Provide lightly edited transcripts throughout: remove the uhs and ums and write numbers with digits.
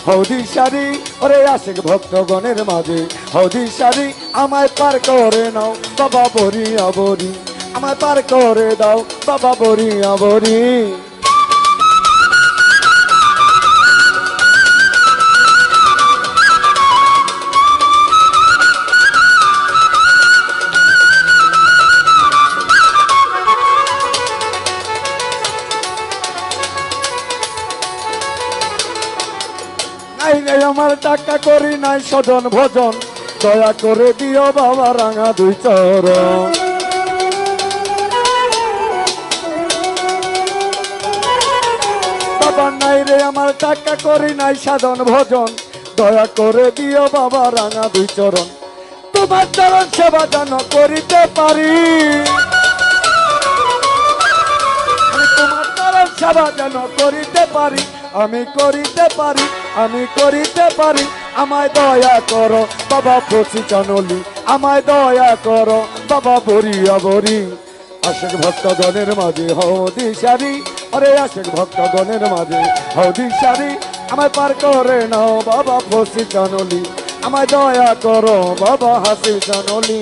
হদিশারি ওরে আশিক ভক্তগণের মাঝে হদিশারি আমায় পার করে নাও বাবা বরিয়া বরি আমায় পার করে দাও বাবা বরিয়া বরি আমার টাকা করি নাই সজন ভজন দয়া করে দিও বাবা রাঙা দুই চরণ বাবা নাই রে আমার টাকা করি নাই সাধন ভজন দয়া করে দিও বাবা রাঙা দুই চরণ তোমার চরণ সেবা যেন করিতে পারি তোমার চরণ সেবা যেন করিতে পারি আমি করিতে পারি আমি করিতে পারি আমায় দয়া করো বাবা ফসি চানলি আমায় দয়া করো বাবা বরিয়া বরি আশিক ভক্তগণের মাঝে হদিশারি আরে আশিক ভক্তগণের মাঝে হদিশারি আমায় পার করে নাও বাবা ফসি চানলি আমায় দয়া করো বাবা হাসি চানলি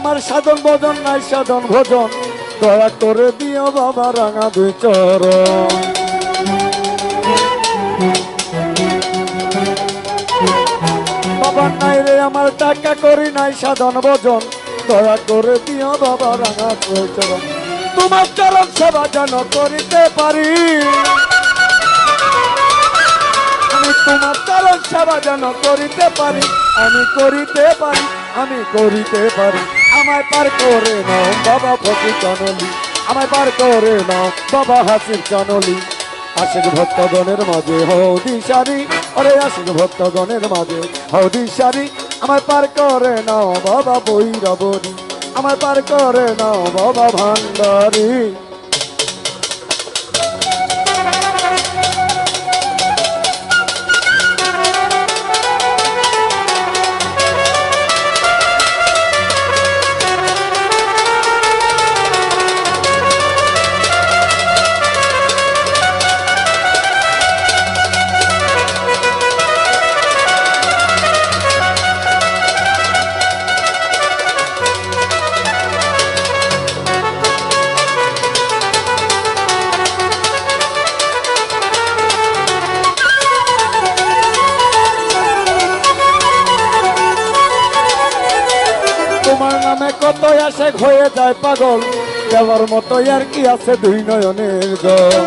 আমার সাধন ভজন নাই সাধন ভজন দয়া করে দিও বাবা রাঙা দুই চরণ বাবা নাই রে আমার টাকা করি নাই সাধন ভজন দয়া করে দিও বাবা রাঙা দুই চরণ তোমার চরণ সেবা যেন করিতে পারি আমি তোমার চরণ সেবা যেন করিতে পারি আমি করিতে পারি আমি করিতে পারি আমায় পার করে নাও বাবা ফকি চানলি আমায় পার করে নাও বাবা হাসির চানলি আশিক ভক্তগণের মাঝে হদিশারি আরে আশিক ভক্তগণের মাঝে হদিশারি আমায় পার করে নাও বাবা বৈরবরি আমায় পার করে নাও বাবা ভান্ডারি তোমার নামে কত আসে হয়ে যায় পাগল দেওয়ার মতো আর কি আছে দুই নয়নের জল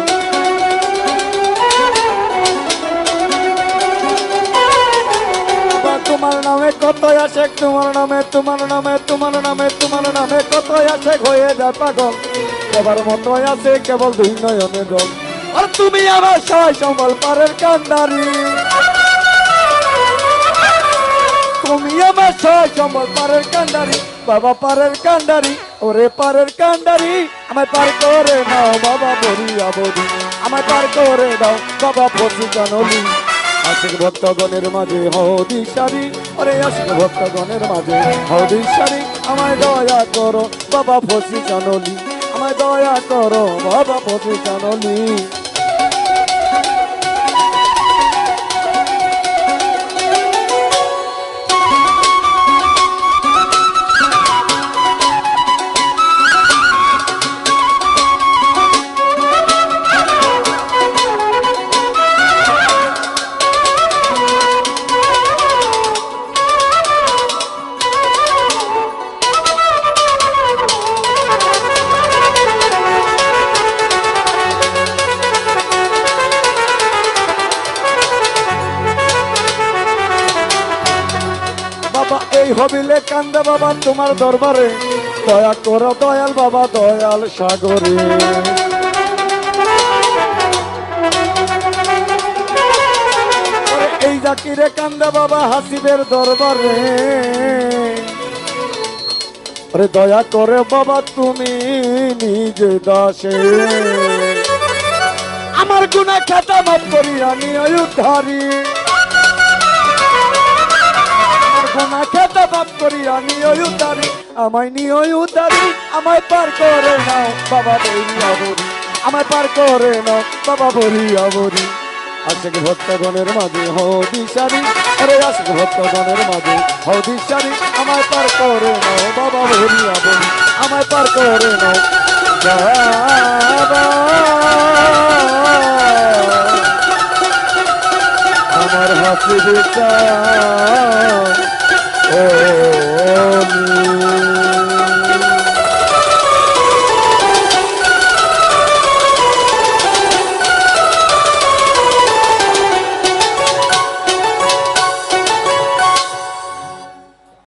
তোমার নামে কত আসে তোমার নামে তোমার নামে তোমার নামে তোমার নামে কত আসে হয়ে যায় পাগল দেওয়ার মতো আছে কেবল দুই নয়নের জল আর তুমি আমার সবাই সম্বল পারের কান্ডারি তুমি আমার সবাই সম্বল পারের কান্ডারি বাবা পারের কান্ডারি ওরে পারের কান্ডারি আমায় পার করে নাও বাবা বরিয়া বরি আমায় পার করে দাও বাবা ফসি চানলি আশিক ভক্তগণের মাঝে হদিশারি ওরে আশিক ভক্তগণের মাঝে হদিশারি আমায় দয়া করো বাবা ফসি চানলি আমায় দয়া করো বাবা ফসি চানলি এই হবিলে কান্দে বাবা তোমার দরবারে দয়া করো দয়াল বাবা দয়াল সাগরে ফকিরে কান্দে বাবা হাসিবের দরবারে। আরে দয়া করে বাবা তুমি নিজে দাসে, আমার গুনাহ খাতা মাফ করিয়া নিয় উদ্ধারি, আমার গুনাহ খাতা মাফ করিয়া নিয় উদ্ধারি, আমায় নিয় উদ্ধারি, আমায় পার করে নাও বাবা বলিয়া বলি, আমায় পার করে নাও বাবা বলিয়া বলি। আশিক ভক্তগণের মাঝে হও দিশারি, আরে আশিক ভক্তগণের মাঝে হও দিশারি, আমায় পার করে নাও বাবা বলিয়া বলি, আমায় পার করে নাও বাবা। আমার হাসি বিচার ও